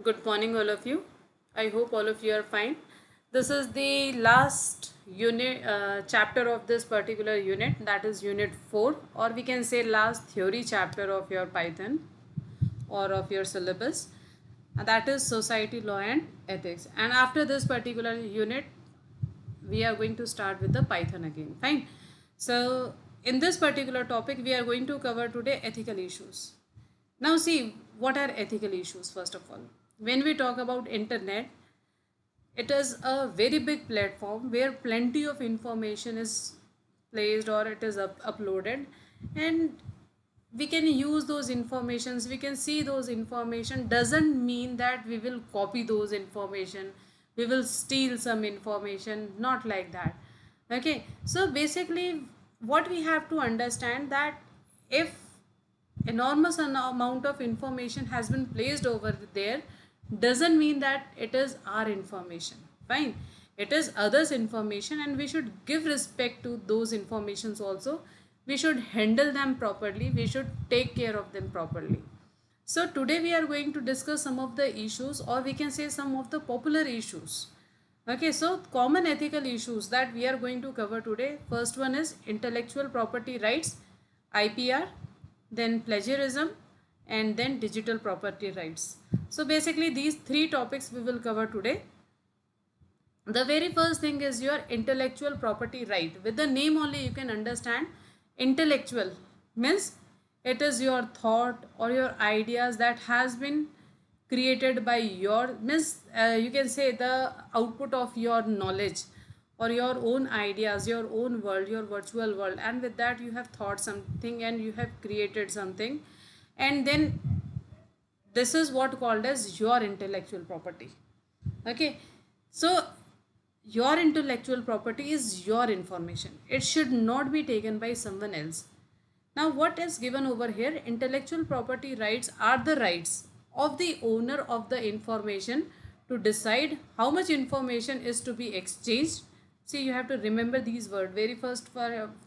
Good morning, all of you. I hope all of you are fine. This is the last unit chapter of this particular unit, that is unit 4, or we can say last theory chapter of your Python or of your syllabus. That is society, law, and ethics. And after this particular unit, we are going to start with the Python again. Fine. So, in this particular topic, we are going to cover today ethical issues. Now see, what are ethical issues first of all? When we talk about internet, it is a very big platform where plenty of information is placed or it is uploaded, and we can use those informations, we can see those information. Doesn't mean that we will copy those information, we will steal some information, not like that. Okay, so basically what we have to understand that if enormous amount of information has been placed over there, doesn't mean that it is our information. Fine, it is others information, and we should give respect to those informations also. We should handle them properly, we should take care of them properly. So today we are going to discuss some of the issues, or we can say some of the popular issues. Okay, so common ethical issues that we are going to cover today. First one is intellectual property rights, IPR, then plagiarism, and then digital property rights. So basically these three topics we will cover today. The very first thing is your intellectual property right. With the name only you can understand. Intellectual means it is your thought or your ideas that has been created by your, means you can say the output of your knowledge or your own ideas, your own world, your virtual world, and with that you have thought something and you have created something, and then this is what called as your intellectual property. Okay, so your intellectual property is your information, it should not be taken by someone else. Now what is given over here, intellectual property rights are the rights of the owner of the information to decide how much information is to be exchanged. See, you have to remember these words. Very first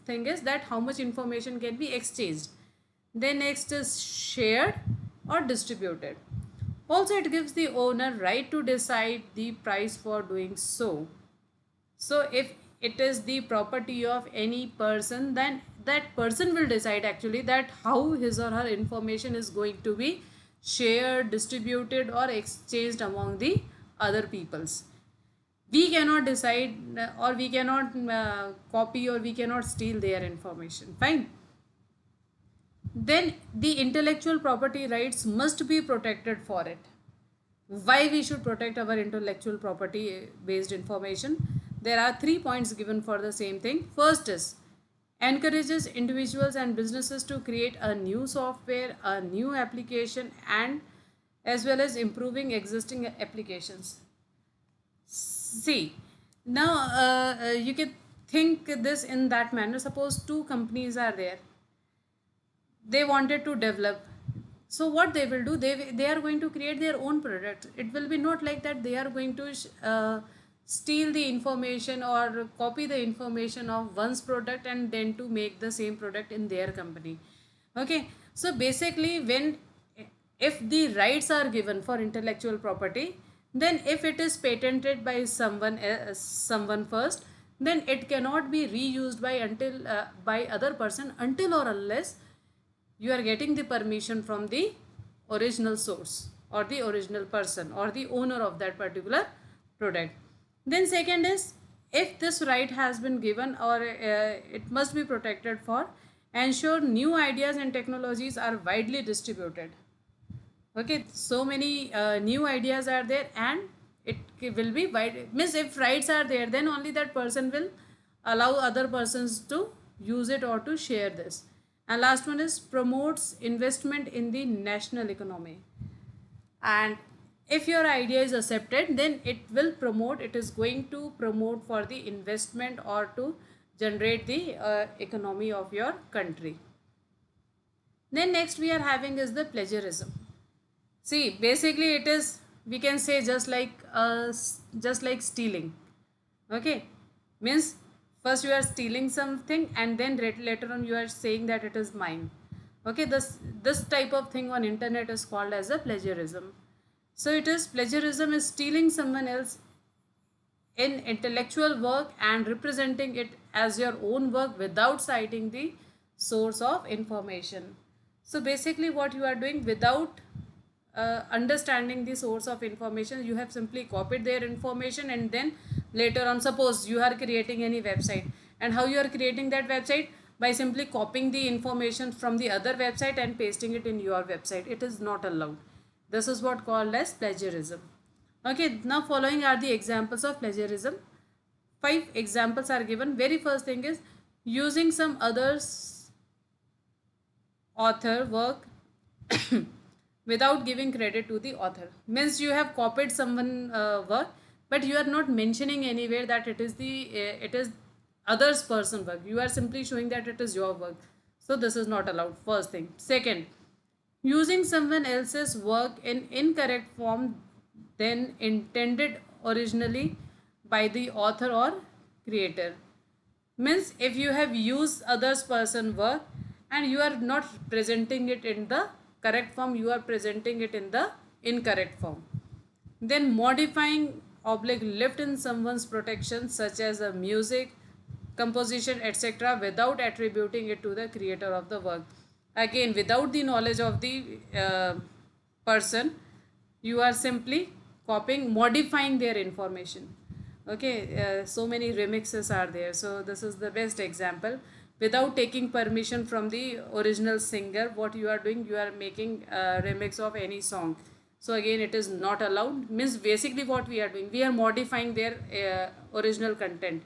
thing is that how much information can be exchanged. Then next is shared or distributed. Also it gives the owner right to decide the price for doing so. So if it is the property of any person, then that person will decide actually that how his or her information is going to be shared, distributed, or exchanged among the other peoples. We cannot decide or we cannot copy or we cannot steal their information. Fine. Then the intellectual property rights must be protected for it. Why we should protect our intellectual property based information? There are 3 points given for the same thing. First is encourages individuals and businesses to create a new software, a new application, and as well as improving existing applications. See, now you can think this in that manner. Suppose two companies are there, they wanted to develop, so what they will do, they are going to create their own product. It will be not like that they are going to steal the information or copy the information of one's product and then to make the same product in their company. Okay, so basically when, if the rights are given for intellectual property, then if it is patented by someone first, then it cannot be reused by other person until or unless you are getting the permission from the original source or the original person or the owner of that particular product. Then second is, if this right has been given or it must be protected for ensure new ideas and technologies are widely distributed. Okay, so many new ideas are there and it will be wide, means if rights are there, then only that person will allow other persons to use it or to share this. And last one is promotes investment in the national economy. And if your idea is accepted, then it will promote, it is going to promote for the investment or to generate the economy of your country. Then next we are having is the plagiarism. See, basically it is, we can say just like stealing. Okay, means first you are stealing something and then later on you are saying that it is mine. Okay, this type of thing on internet is called as a plagiarism. So it is plagiarism is stealing someone else in intellectual work and representing it as your own work without citing the source of information. So basically what you are doing without understanding the source of information, you have simply copied their information, and then later on, suppose you are creating any website, and how you are creating that website? By simply copying the information from the other website and pasting it in your website. It is not allowed. This is what called as plagiarism. Okay, now following are the examples of plagiarism. 5 examples are given. Very first thing is using some others author work without giving credit to the author. Means you have copied someone work, but you are not mentioning anywhere that it is others person work. You are simply showing that it is your work. So this is not allowed. First thing. Second, using someone else's work in incorrect form than intended originally by the author or creator. Means if you have used others person work and you are not presenting it in the correct form, you are presenting it in the incorrect form. Then modifying oblique lift in someone's protection such as a music, composition, etc., without attributing it to the creator of the work. Again, without the knowledge of the person, you are simply copying, modifying their information. Okay, so many remixes are there. So this is the best example. Without taking permission from the original singer, what you are doing, you are making a remix of any song. So again, it is not allowed. Means basically what we are doing, we are modifying their original content.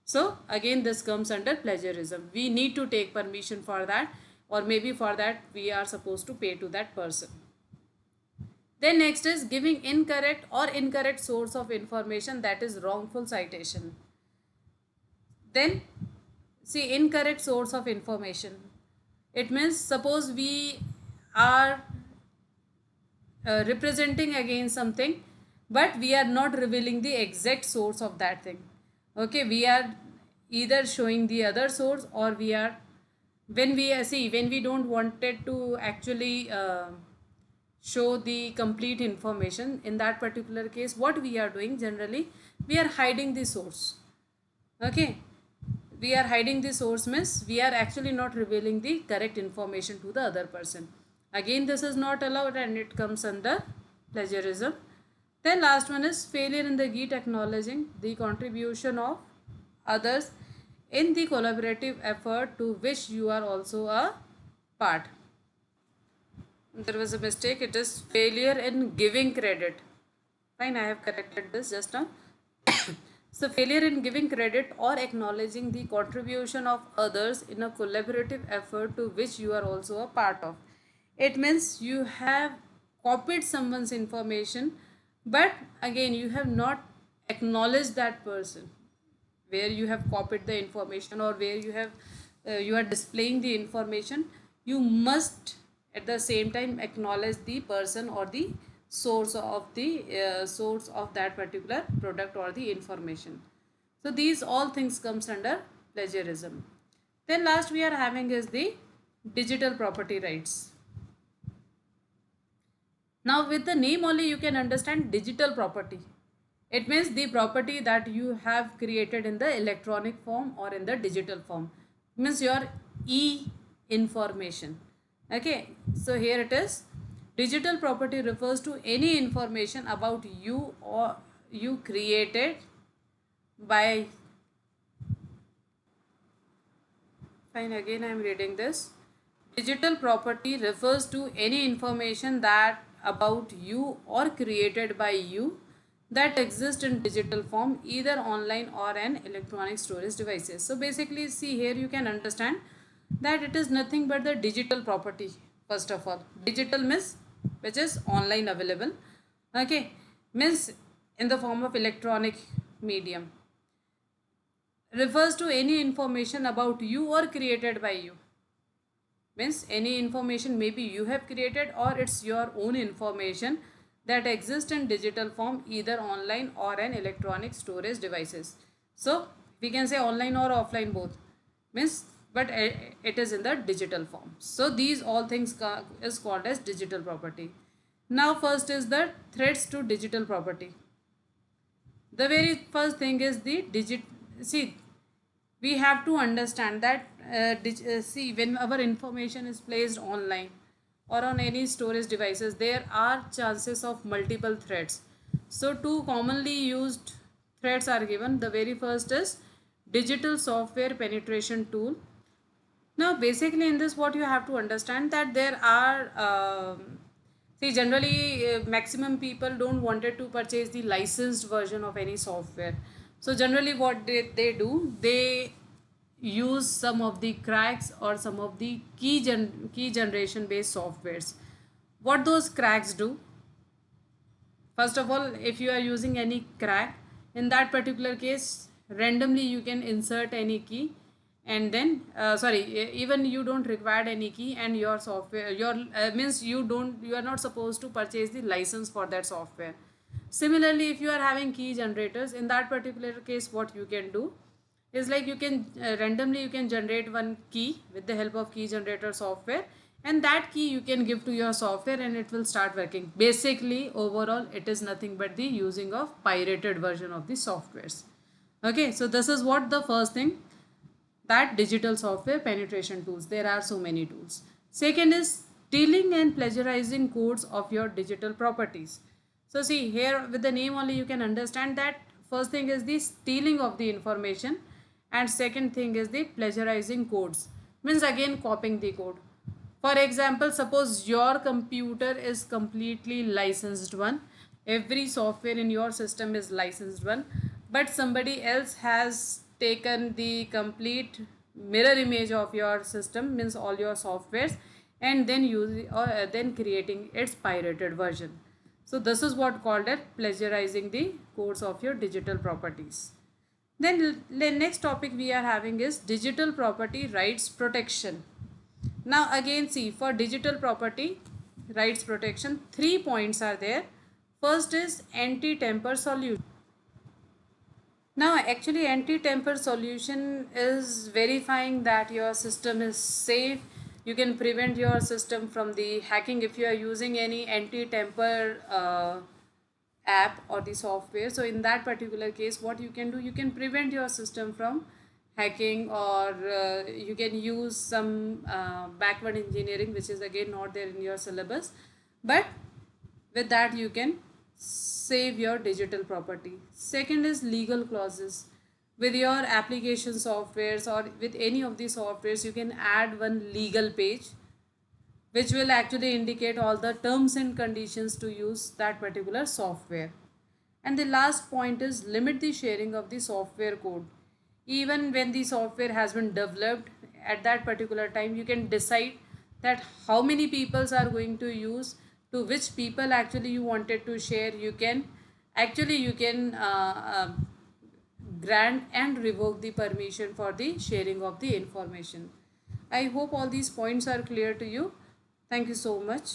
So again, this comes under plagiarism. We need to take permission for that, or maybe for that we are supposed to pay to that person. Then next is giving incorrect source of information, that is wrongful citation. Then see, incorrect source of information. It means suppose we are representing against something, but we are not revealing the exact source of that thing. Okay, we are either showing the other source, or we are, when we see, when we don't wanted to actually show the complete information, in that particular case what we are doing, generally we are hiding the source. Okay, we are hiding the source means we are actually not revealing the correct information to the other person. Again, this is not allowed and it comes under plagiarism. Then last one is failure in the Git, acknowledging the contribution of others in the collaborative effort to which you are also a part. There was a mistake. It is failure in giving credit. Fine, I have corrected this just now. So failure in giving credit or acknowledging the contribution of others in a collaborative effort to which you are also a part of. It means you have copied someone's information, but again you have not acknowledged that person where you have copied the information, or where you have you are displaying the information. You must at the same time acknowledge the person or the source of that particular product or the information. So these all things comes under plagiarism. Then last we are having is the digital property rights. Now with the name only you can understand digital property. It means the property that you have created in the electronic form or in the digital form. It means your e-information. Okay, so here it is. Digital property refers to any information about you or you created by, fine, again I am reading this. Digital property refers to any information that about you or created by you that exist in digital form, either online or an electronic storage devices. So basically see, here you can understand that it is nothing but the digital property. First of all, digital means which is online available. Okay, means in the form of electronic medium, refers to any information about you or created by you. Means any information maybe you have created, or it's your own information that exists in digital form, either online or an electronic storage devices. So we can say online or offline both, means, but it is in the digital form. So these all things is called as digital property. Now first is the threats to digital property. The very first thing is the see, we have to understand that see, when our information is placed online or on any storage devices, there are chances of multiple threats. So two commonly used threats are given. The very first is digital software penetration tool. Now basically in this, what you have to understand that there are see, generally maximum people don't wanted to purchase the licensed version of any software. So generally what they do, they use some of the cracks or some of the key generation based softwares. What those cracks do, first of all, if you are using any crack, in that particular case, randomly you can insert any key, and then even you don't require any key, and your software, your means you are not supposed to purchase the license for that software. Similarly, if you are having key generators, in that particular case, what you can do is like you can randomly you can generate one key with the help of key generator software, and that key you can give to your software and it will start working. Basically overall it is nothing but the using of pirated version of the softwares. Okay, so this is what the first thing, that digital software penetration tools. There are so many tools. Second is stealing and plagiarizing codes of your digital properties. So see here, with the name only you can understand that first thing is the stealing of the information, and second thing is the plagiarizing codes, means again copying the code. For example, suppose your computer is completely licensed one, every software in your system is licensed one, but somebody else has taken the complete mirror image of your system, means all your softwares, and then then creating its pirated version. So this is what called as plagiarizing the codes of your digital properties. Then the next topic we are having is digital property rights protection. Now again see, for digital property rights protection, 3 points are there. First is anti-tamper solution. Now actually anti-tamper solution is verifying that your system is safe. You can prevent your system from the hacking if you are using any anti-tamper app or the software. So in that particular case, what you can do, you can prevent your system from hacking, or you can use some backward engineering, which is again not there in your syllabus, but with that you can save your digital property. Second is legal clauses. With your application softwares or with any of the softwares, you can add one legal page which will actually indicate all the terms and conditions to use that particular software. And the last point is limit the sharing of the software code. Even when the software has been developed, at that particular time you can decide that how many peoples are going to use, to which people actually you wanted to share. You can grant and revoke the permission for the sharing of the information. I hope all these points are clear to you. Thank you so much.